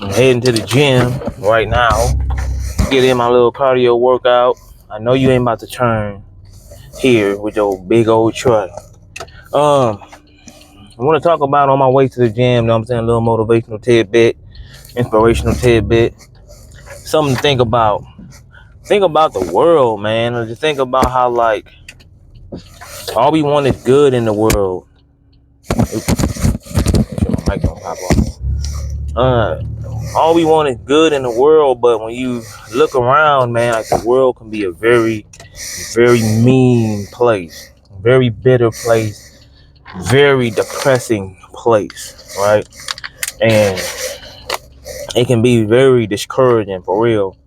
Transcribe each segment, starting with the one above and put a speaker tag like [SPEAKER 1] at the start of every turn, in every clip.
[SPEAKER 1] I'm heading to the gym right now. Get in my little cardio workout. I know you ain't about to turn here with your big old truck. I want to talk about on my way to the gym. You know what I'm saying? A little motivational tidbit, inspirational tidbit, something to think about. Think about the world, man. Or just think about how like all we want is good in the world. Oops, my mic don't pop off. All we want is good in the world, but when you look around, man, like the world can be a very, very mean place, very bitter place, very depressing place, right? And it can be very discouraging for real.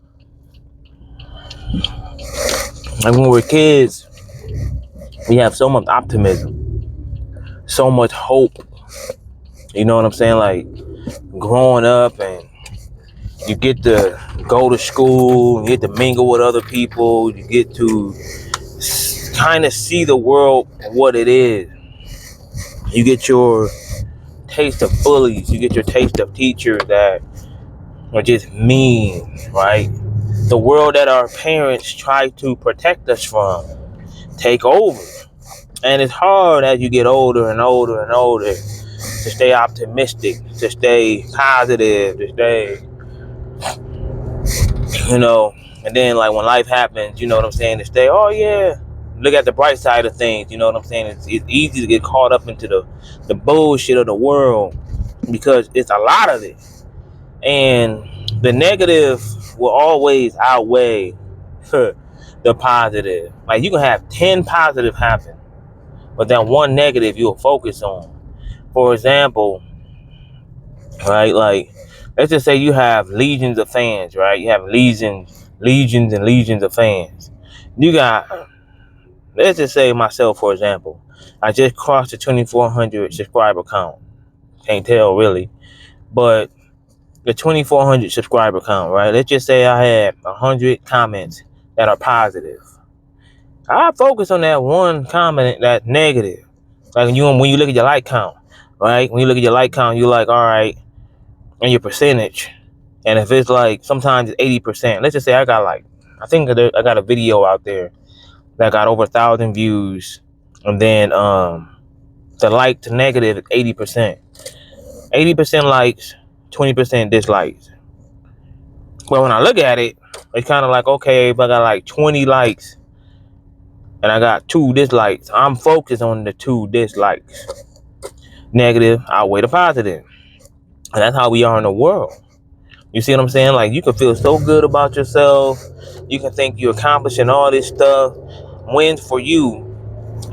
[SPEAKER 1] Like when we're kids, we have so much optimism, so much hope. You know what I'm saying? Like growing up and you get to go to school, you get to mingle with other people, you get to kind of see the world for what it is. You get your taste of bullies, you get your taste of teachers that are just mean, right? The world that our parents try to protect us from take over. And it's hard as you get older and older and older to stay optimistic, to stay positive, to stay, you know, and then like when life happens, you know what I'm saying, to stay, oh yeah, look at the bright side of things, you know what I'm saying? It's easy to get caught up into the bullshit of the world because it's a lot of it. And the negative will always outweigh the positive. Like you can have 10 positive happen, but that one negative you'll focus on. For example, right, like let's just say you have legions of fans, right? You have legions and legions of fans. You got, let's just say myself, for example, I just crossed the 2,400 subscriber count. Can't tell really, but the 2,400 subscriber count, right? Let's just say I had 100 comments that are positive. I focus on that one comment that's negative. Like when you look at your like count, right? When you look at your like count, you're like, all right, and your percentage. And if it's like sometimes it's 80%. Let's just say I got a video out there that got over 1,000 views, and then the like to negative is 80%. 80% likes, 20% dislikes. Well, when I look at it, it's kind of like, okay, if I got like 20 likes and I got 2 dislikes, I'm focused on the 2 dislikes. Negative outweigh the positive. And that's how we are in the world. You see what I'm saying? Like you can feel so good about yourself. You can think you're accomplishing all this stuff, wins for you.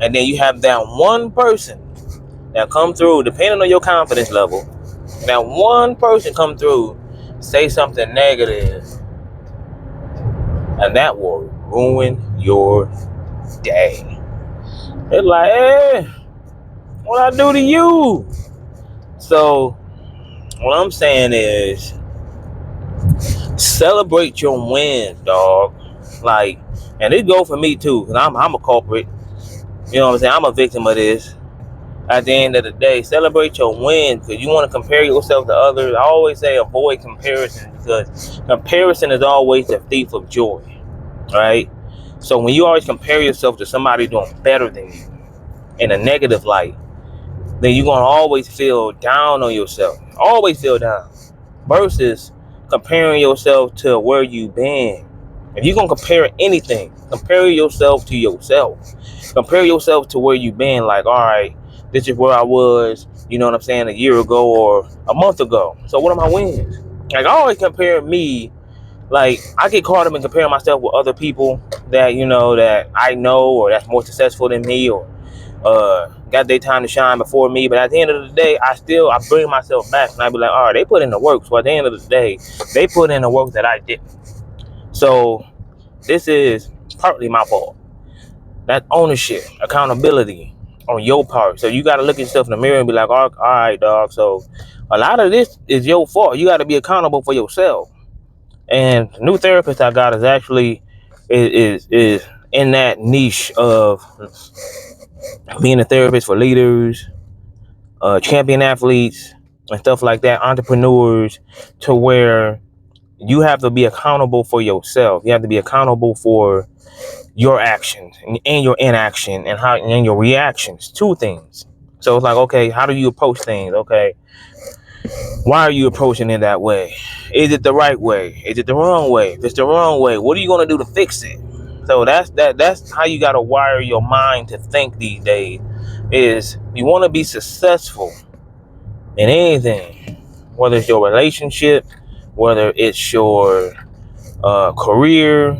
[SPEAKER 1] And then you have that one person that come through, depending on your confidence level, that one person come through, say something negative, and that will ruin your day. It's like, hey, what I do to you? So what I'm saying is celebrate your wins, dog. Like, and it go for me too, because I'm a culprit. You know what I'm saying? I'm a victim of this. At the end of the day, celebrate your wins, because you want to compare yourself to others. I always say avoid comparison, because comparison is always the thief of joy, right? So when you always compare yourself to somebody doing better than you in a negative light, then you're going to always feel down on yourself. Always feel down. Versus comparing yourself to where you've been. If you're going to compare anything, compare yourself to yourself. Compare yourself to where you've been. Like, all right, this is where I was, you know what I'm saying, a year ago or a month ago. So what are my wins? Like, I always compare me. Like, I get caught up in comparing myself with other people that, you know, that I know or that's more successful than me or got their time to shine before me. But at the end of the day, I bring myself back and I be like, all right, they put in the work. So at the end of the day, they put in the work that I didn't. So this is partly my fault. That ownership, accountability on your part. So you got to look at yourself in the mirror and be like, all right, dog. So a lot of this is your fault. You got to be accountable for yourself. And the new therapist I got is actually is in that niche of being a therapist for leaders, champion athletes, and stuff like that, entrepreneurs, to where you have to be accountable for yourself. You have to be accountable for your actions and your inaction and your reactions to things. So it's like, okay, how do you approach things? Okay, why are you approaching it that way? Is it the right way? Is it the wrong way? If it's the wrong way, what are you gonna do to fix it? So that's how you gotta wire your mind to think these days. Is you want to be successful in anything, whether it's your relationship, whether it's your career,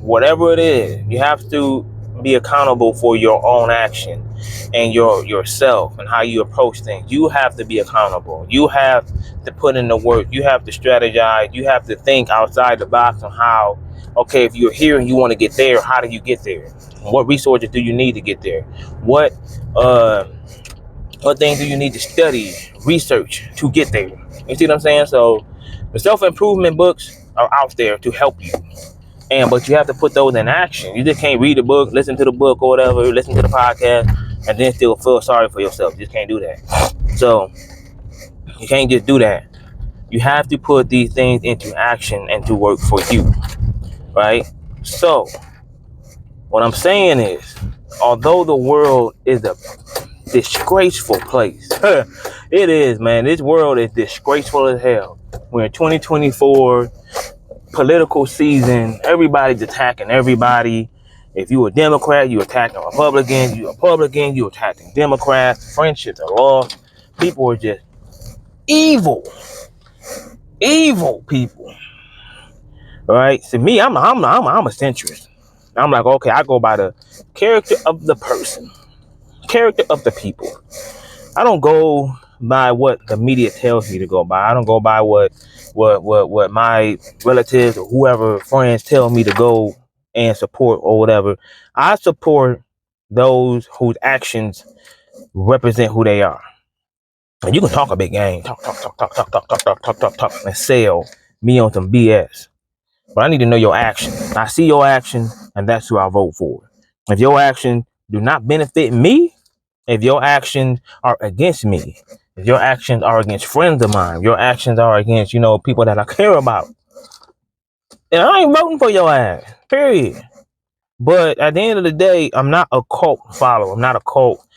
[SPEAKER 1] whatever it is, you have to be accountable for your own action and yourself and how you approach things. You have to be accountable. You have to put in the work. You have to strategize. You have to think outside the box on how, okay, if you're here and you want to get there, how do you get there? What resources do you need to get there? What uh what things do you need to study, research to get there? You see what I'm saying? So the self-improvement books are out there to help you. But you have to put those in action. You just can't read the book, listen to the book or whatever, listen to the podcast, and then still feel sorry for yourself. You just can't do that. So you can't just do that. You have to put these things into action and to work for you, right? So what I'm saying is, although the world is a disgraceful place, it is, man. This world is disgraceful as hell. We're in 2024. Political season, everybody's attacking everybody. If you a Democrat, you attacking Republicans. You Republican, you attacking Democrats. Friendships are lost. People are just evil people. All right. So me, I'm a centrist. I'm like, okay, I go by the character of the person, character of the people. I don't go by what the media tells me to go by. I don't go by what my relatives or whoever friends tell me to go and support or whatever. I support those whose actions represent who they are. And you can talk a big game, talk, and sell me on some BS. But I need to know your action. I see your action, and that's who I vote for. If your actions do not benefit me, if your actions are against me, if your actions are against friends of mine, your actions are against, people that I care about, then I ain't voting for your ass. Period. But at the end of the day, I'm not a cult follower. I'm not a cult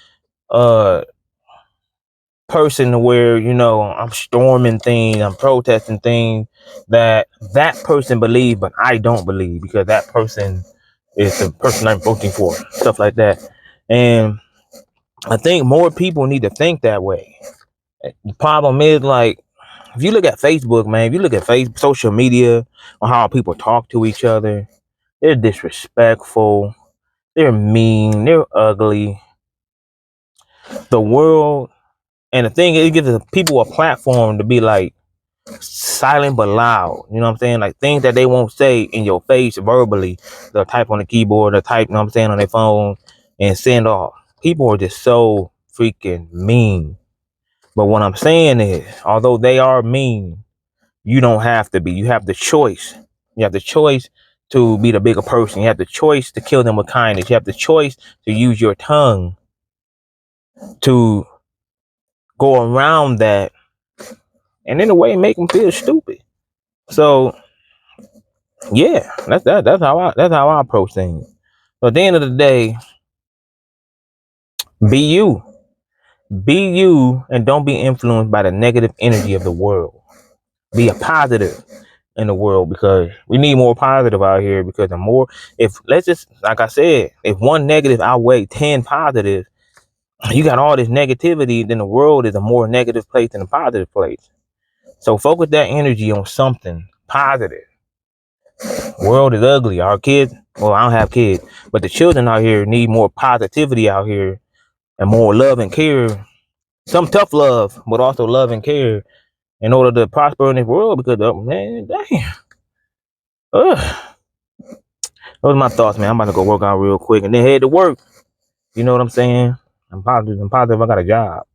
[SPEAKER 1] person where, I'm storming things, I'm protesting things that person believes, but I don't believe because that person is the person I'm voting for. Stuff like that. And I think more people need to think that way. The problem is, like, if you look at Facebook, man, if you look at social media on how people talk to each other, they're disrespectful, they're mean, they're ugly. The world, and the thing is, it gives people a platform to be like silent but loud. You know what I'm saying? Like things that they won't say in your face verbally, they'll type on the keyboard, they'll type, on their phone and send off. People are just so freaking mean. But what I'm saying is, although they are mean, you don't have to be. You have the choice. You have the choice to be the bigger person. You have the choice to kill them with kindness. You have the choice to use your tongue to go around that and in a way make them feel stupid. So yeah, that's how I approach things. So at the end of the day, be you. Be you and don't be influenced by the negative energy of the world. Be a positive in the world because we need more positive out here because the more, if let's just, like I said, if one negative outweigh 10 positive, you got all this negativity, then the world is a more negative place than a positive place. So focus that energy on something positive. World is ugly. Our kids, well, I don't have kids, but the children out here need more positivity out here and more love and care. Some tough love, but also love and care in order to prosper in this world because, man, damn. Ugh. Those are my thoughts, man. I'm about to go work out real quick and then head to work. You know what I'm saying? I'm positive I got a job.